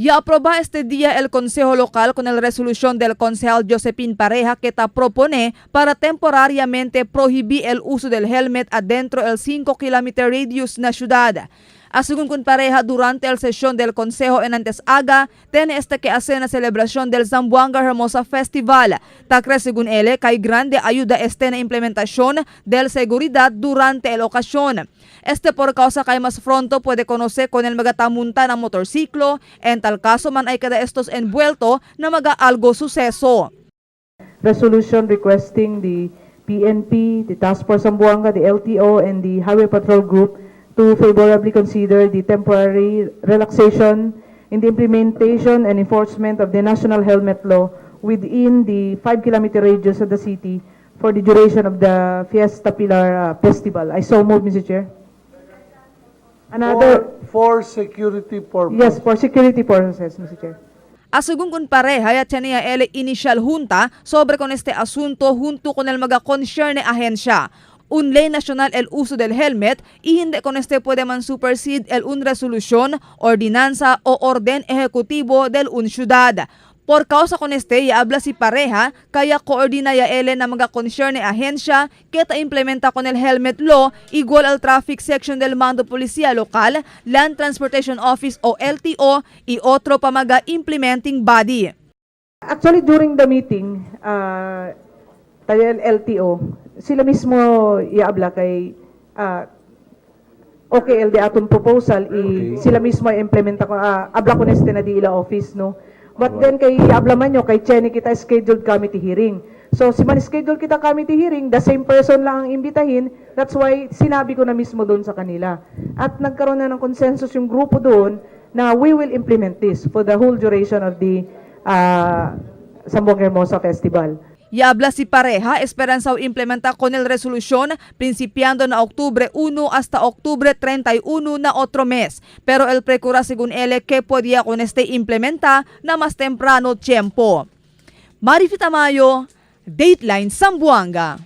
Ya aproba este día el Consejo Local con la resolución del concejal Josephine Pareja que propone para temporariamente prohibir el uso del helmet adentro del 5 km radius na ciudad. Según con Pareja, durante la sesión del Consejo en Antes-Aga, tiene que hacer una celebración del Zamboanga Hermosa Festival. Takre según él, que hay grande ayuda en la implementación de la seguridad durante la ocasión. Por causa que más pronto puede conocer con el magatamunta ng motorsiklo, en tal caso man ay kada estos envuelto na algo suceso. Resolution requesting the PNP, the Task Force Zamboanga, the LTO, and the Highway Patrol Group to favorably consider the temporary relaxation in the implementation and enforcement of the National Helmet Law within the 5 km radius of the city for the duration of the Fiesta Pilar Festival. I so move, Mr. Chair. For security purpose. Yes, for security purposes, Mr. Chair. Según con Pareja, ya tenía el initial junta sobre con este asunto junto con el mga-concerne ahensya. Un ley nacional el uso del helmet y hindi con puede man supersede el un resolución, ordinanza o orden ejecutivo del un ciudad. Por causa con ya habla si Pareja, kaya koordina ya ele na mga concerne ahensya que implementa con el helmet law igual al traffic section del Mando Policía Local, Land Transportation Office o LTO y otro pa mga implementing body. Actually, during the meeting, tayo LTO, sila mismo iabla kay OKLD aton proposal, sila mismo i-implementa ko, abla ko neste na di ila office, no? But then kay abla man nyo, kay Chenny kita scheduled committee hearing. So si man schedule kita committee hearing, the same person lang ang imbitahin, that's why sinabi ko na mismo doon sa kanila. At nagkaroon na ng consensus yung grupo doon na we will implement this for the whole duration of the Zamboanga Hermosa Festival. Y habla si Pareja, esperanza implementa con el resolución principiando na Octubre 1 hasta Octubre 31 na otro mes. Pero el precura según él que podía con implementa na más temprano tiempo. Marifita Mayo, Dateline Zamboanga.